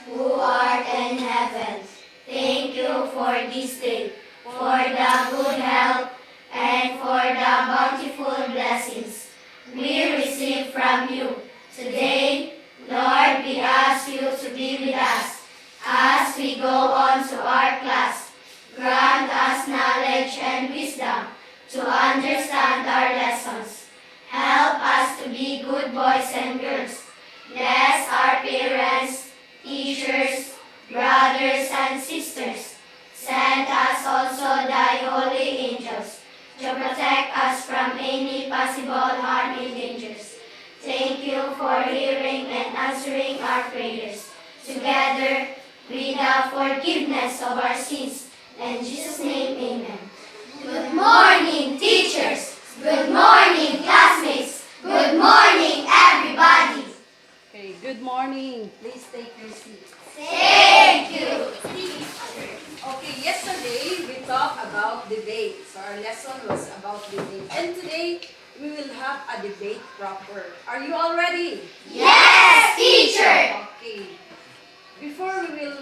who art in heaven, thank you for this day, for the good health, and for the bountiful blessings we receive from you. Today, Lord, we ask you to be with us as we go on to our class. Grant us knowledge and wisdom to understand our lessons. Help us to be good boys and girls. Bless our parents, teachers, brothers and sisters. Send us also thy holy angels to protect us from any possible harm and dangers. Thank you for hearing and answering our prayers. Together, with the forgiveness of our sins. In Jesus' name, amen. Good morning, teachers. Good morning, classmates. Good morning, everybody. Okay, good morning. Please take your seat. Thank you. Okay, yesterday we talked about debate. So our lesson was about debate. And today we will have a debate proper. Are you all ready? Yes, teacher. Okay. Before we will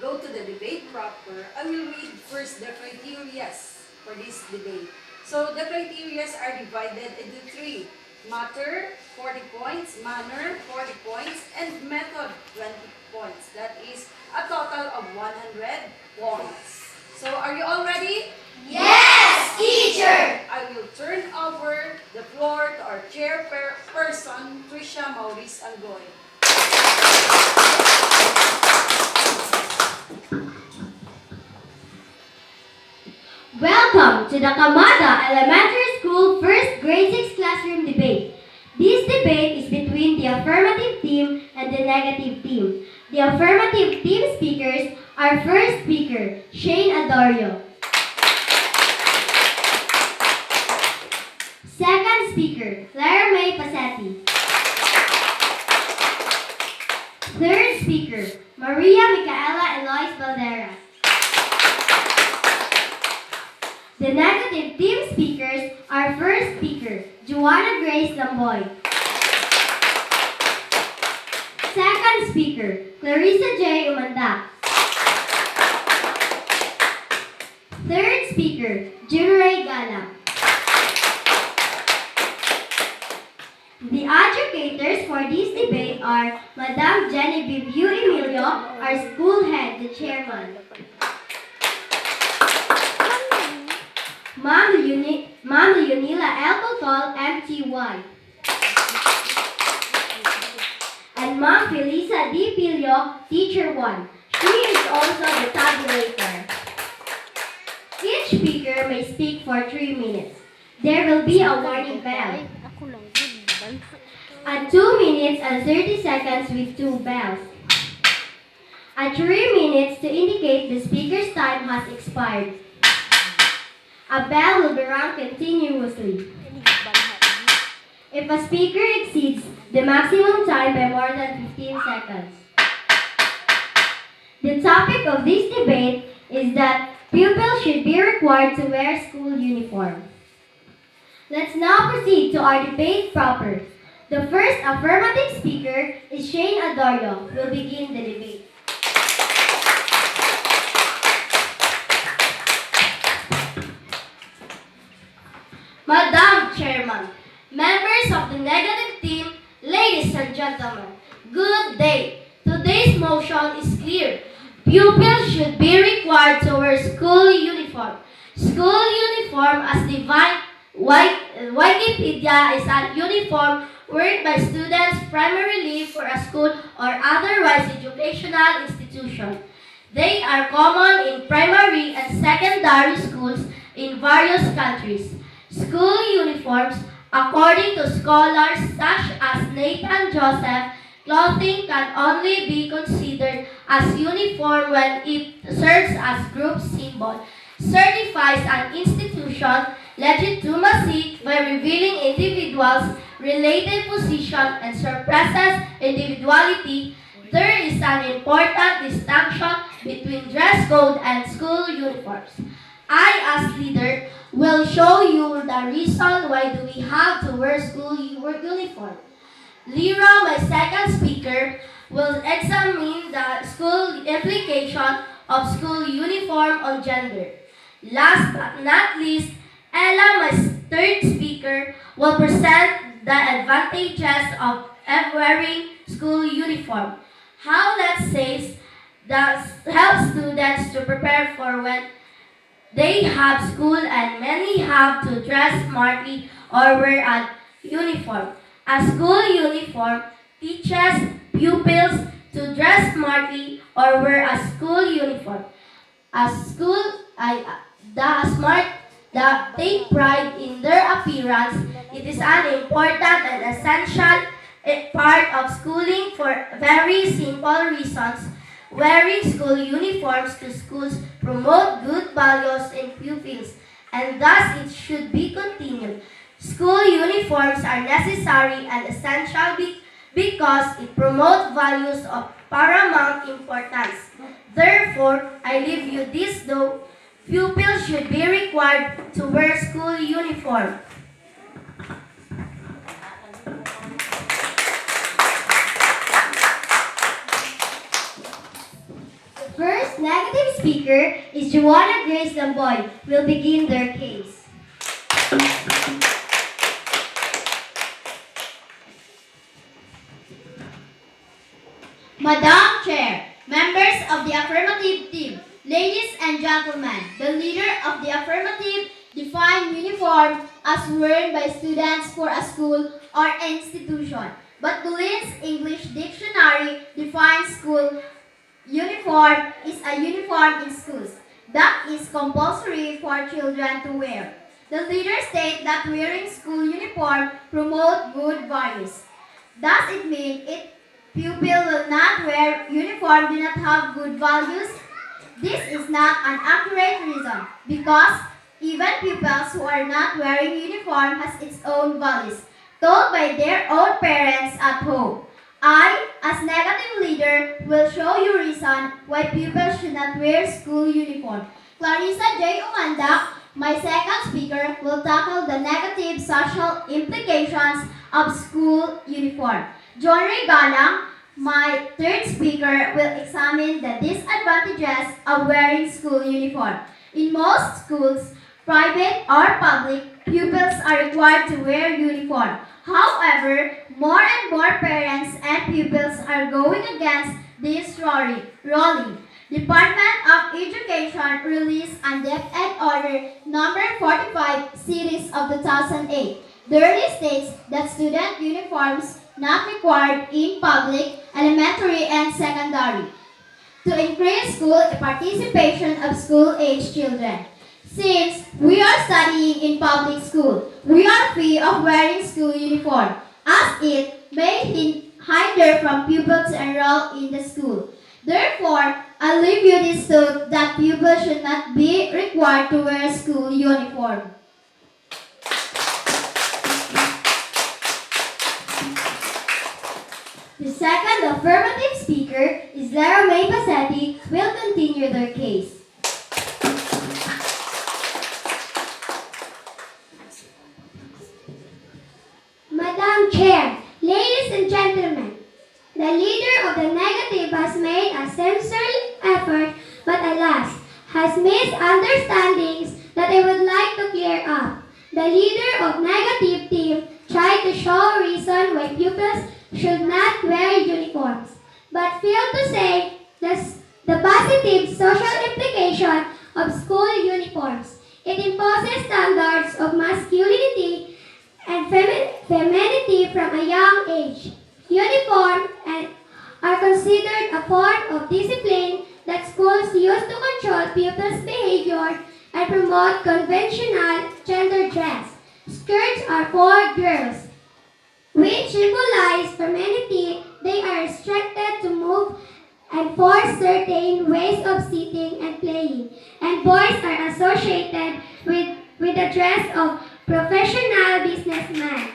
go to the debate proper, I will read first the criteria for this debate. So the criteria are divided into three. Matter, 40 points, manner, 40 points, and method, 20 points. That is a total of 100 points. So are you all ready? Yes, teacher. I will turn over the floor to our chairperson, Trisha Maurice Angoy. Welcome to the KAMADA Elementary School First Grade 6 Classroom Debate. This debate is between the affirmative team and the negative team. The affirmative team speakers are first speaker, Shane Adorio. Second speaker, Clara May Pasetti. Third speaker, Maria Micaela Eloise Valderas. The negative team speakers are first speaker, Joanna Grace Lamboy. Second speaker, Clarissa J. Umanda. Third speaker, Junuray Gala. The educators for this debate are Madam Genevieve U. Emilio, our school head, the chairman. Ma'am Leonila L. Botol, MTY. And Ma'am Felisa D. Pilio, Teacher 1. She is also the tabulator. Each speaker may speak for 3 minutes. There will be a warning bell. At 2 minutes and 30 seconds with 2 bells. At 3 minutes to indicate the speaker's time has expired. A bell will be rung continuously. If a speaker exceeds the maximum time by more than 15 seconds. The topic of this debate is that pupils should be required to wear school uniform. Let's now proceed to our debate proper. The first affirmative speaker is Shane Adorio, who will begin the debate. Madam Chairman, members of the negative team, ladies and gentlemen, good day. Today's motion is clear. Pupils should be required to wear school uniform. School uniform, as defined Wikipedia, is a uniform worn by students primarily for a school or otherwise educational institution. They are common in primary and secondary schools in various countries. School uniforms, according to scholars such as Nathan Joseph, clothing can only be considered as uniform when it serves as group symbol, certifies an institution legitimacy by revealing individuals' related position and suppresses individuality. There is an important distinction between dress code and school uniforms. I, as leader, will show you the reason why do we have to wear school uniform. Lyra, my second speaker, will examine the school implication of school uniform on gender. Last but not least, Ella, my third speaker, will present the advantages of wearing school uniform. How that says that helps students to prepare for when they have school and many have to dress smartly or wear a uniform. A school uniform teaches pupils to dress smartly or wear a school uniform. A school, the smart, that take pride in their appearance. It is an important and essential part of schooling for very simple reasons. Wearing school uniforms to schools promote good values in pupils, and thus it should be continued. School uniforms are necessary and essential because it promotes values of paramount importance. Therefore, I leave you this though. Pupils should be required to wear school uniform. The first negative speaker is Joanna Grace Lamboy. Will begin their case. Madam Chair, members of the affirmative team, ladies and gentlemen, the leader of the affirmative defined uniform as worn by students for a school or institution. But the Lynn's English Dictionary defines school uniform is a uniform in schools that is compulsory for children to wear. The leader states that wearing school uniform promotes good values. Does it mean it pupil will not wear uniform do not have good values? This is not an accurate reason because even pupils who are not wearing uniform has its own values told by their own parents at home. I, as negative leader, will show you reason why pupils should not wear school uniform. Clarissa J. Umanda, my second speaker, will tackle the negative social implications of school uniform. John Ray Galang, my third speaker, will examine the disadvantages of wearing school uniform. In most schools, private or public, pupils are required to wear uniform. However, more and more parents and pupils are going against this ruling. Department of Education released Undefined Order Number 45 Series of 2008. There states that student uniforms not required in public, elementary, and secondary to increase school participation of school-age children. Since we are studying in public school, we are free of wearing school uniform, as it may hinder from pupils to enroll in the school. Therefore, I leave you this thought that pupils should not be required to wear school uniform. The second affirmative speaker is Lara May Pasetti, will continue their case. Madam Chair, ladies and gentlemen, the leader of the negative has made a sincere effort, but alas, has misunderstandings that I would like to clear up. The leader of negative team tried to show reason why pupils should not wear uniforms, but failed to say the positive social implication of school uniforms. It imposes standards of masculinity and femininity from a young age. Uniforms are considered a form of discipline that schools use to control pupils' behavior and promote conventional gender dress. Skirts are for girls, which symbolize femininity. They are restricted to move and for certain ways of sitting and playing. And boys are associated with the dress of professional businessmen.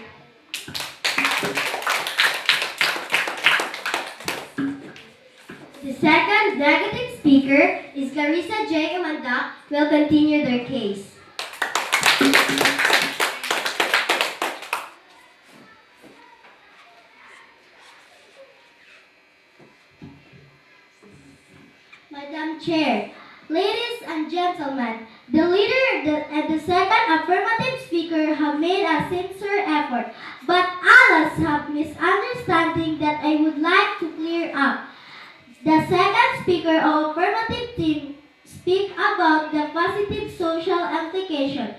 The second negative speaker is Clarissa J. Amanda, will continue their case. Chair, ladies and gentlemen, the leader and the second affirmative speaker have made a sincere effort, but others have misunderstanding that I would like to clear up. The second speaker of affirmative team speak about the positive social implication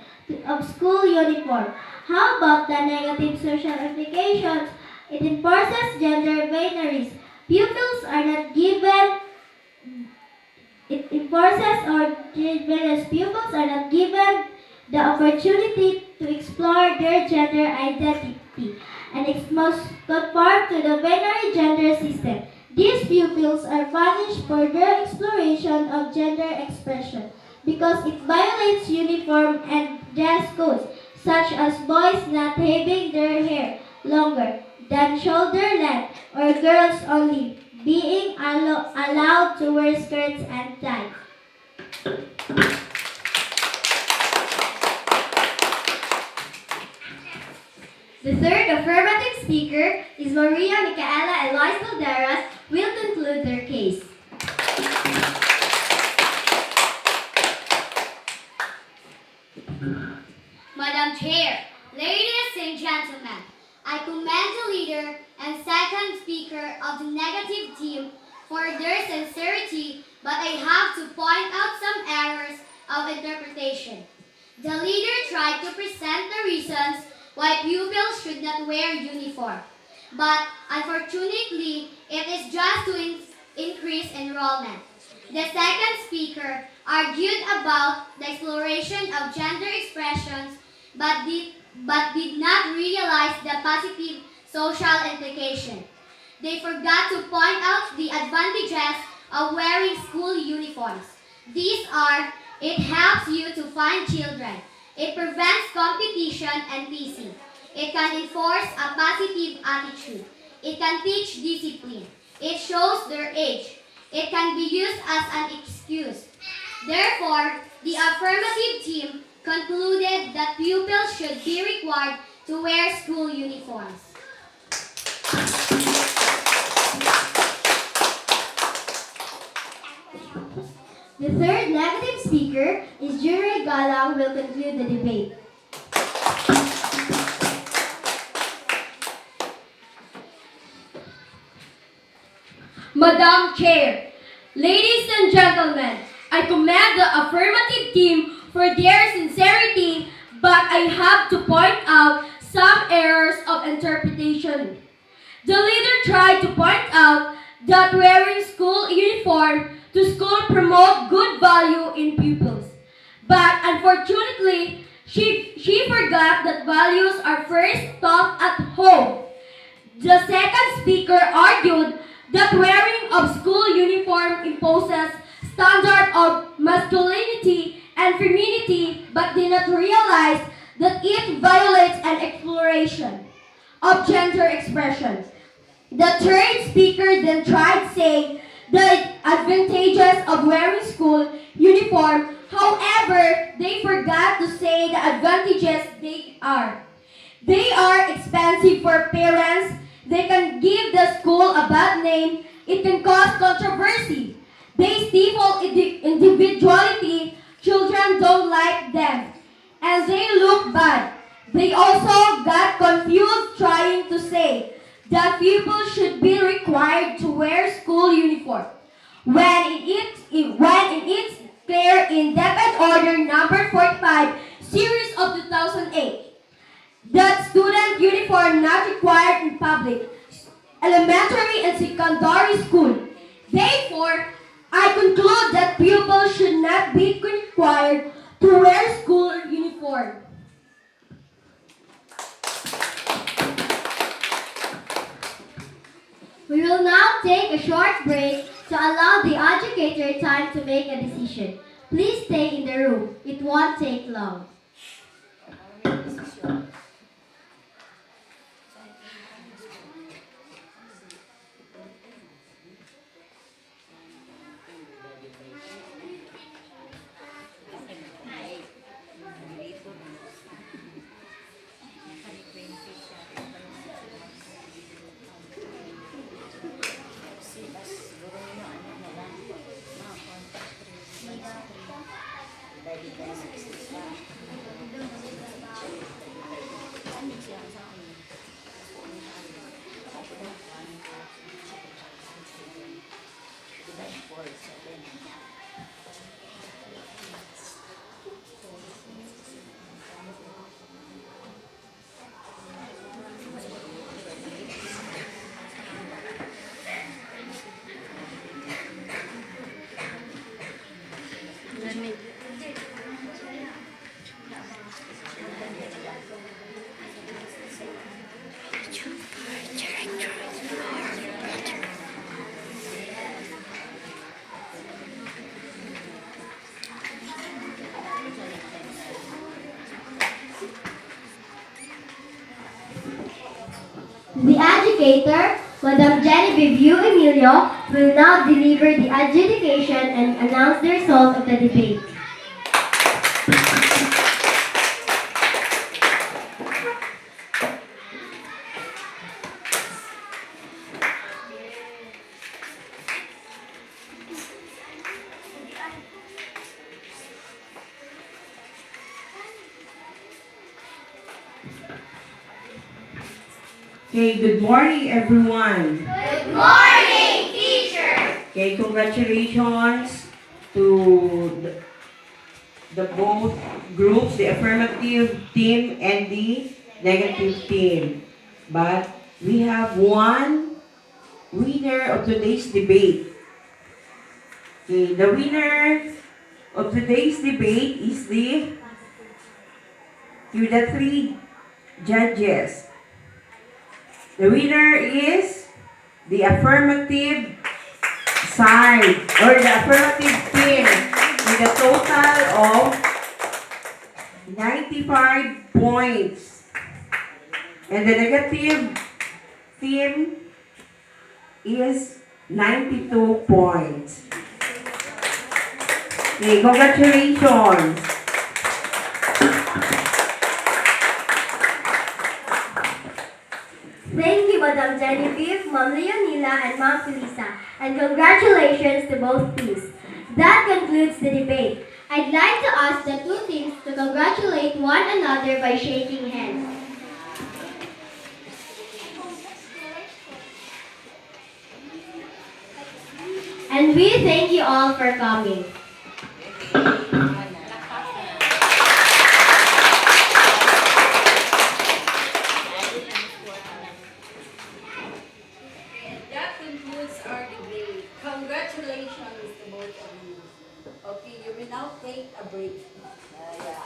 of school uniform. How about the negative social implications? It enforces gender binaries. Pupils are not given it enforces or various pupils are not given the opportunity to explore their gender identity and it must conform to the binary gender system. These pupils are punished for their exploration of gender expression because it violates uniform and dress codes, such as boys not having their hair longer than shoulder length or girls only being allowed to wear skirts and ties. The third affirmative speaker is Maria Micaela Eloise Valderas will conclude their case. Madam Chair, ladies and gentlemen, I commend the leader and second speaker of the negative team for their sincerity, but I have to point out some errors of interpretation. The leader tried to present the reasons why pupils should not wear uniform, but unfortunately, it is just to increase enrollment. The second speaker argued about the exploration of gender expressions but did not realize the positive social implication. They forgot to point out the advantages of wearing school uniforms. These are, it helps you to find children. It prevents competition and teasing. It can enforce a positive attitude. It can teach discipline. It shows their age. It can be used as an excuse. Therefore, the affirmative team concluded that pupils should be required to wear school uniforms. The third negative speaker is Jury Gala who will conclude the debate. Madam Chair, ladies and gentlemen, I commend the affirmative team for their sincerity, but I have to point out some errors of interpretation. The leader tried to point out that wearing school uniform to school promote good value in pupils. But unfortunately, she forgot that values are first taught at home. The second speaker argued that wearing of school uniform imposes standard of masculinity and femininity but did not realize that it violates an exploration of gender expression. The third speaker then tried saying the advantages of wearing school uniform. However, they forgot to say the advantages they are. They are expensive for parents. They can give the school a bad name. It can cause controversy. They stifle individuality. Children don't like them. And they look bad. They also got confused trying to say that people should be required to wear school uniform. When in its clear in Depth Order number 45, series of 2008, that student uniform not required in public, elementary and secondary school. Therefore, I conclude that pupils should not be required to wear school uniform. We will now take a short break to allow the educator time to make a decision. Please stay in the room. It won't take long. The educator, Madam Genevieve Emilio, will now deliver the adjudication and announce the result of the debate. Okay, good morning everyone. Good morning, teacher. Okay, congratulations to the both groups, the affirmative team and the negative team. But we have one winner of today's debate. Okay, the winner of today's debate is the three judges. The winner is the affirmative side or the affirmative team with a total of 95 points. And the negative team is 92 points. Okay, congratulations. Thank you, Madam Genevieve, Ma'am Leonila, and Ma'am Felisa, and congratulations to both teams. That concludes the debate. I'd like to ask the two teams to congratulate one another by shaking hands. And we thank you all for coming. And that concludes our debate. Congratulations to both of you. Okay, you will now take a break. Yeah.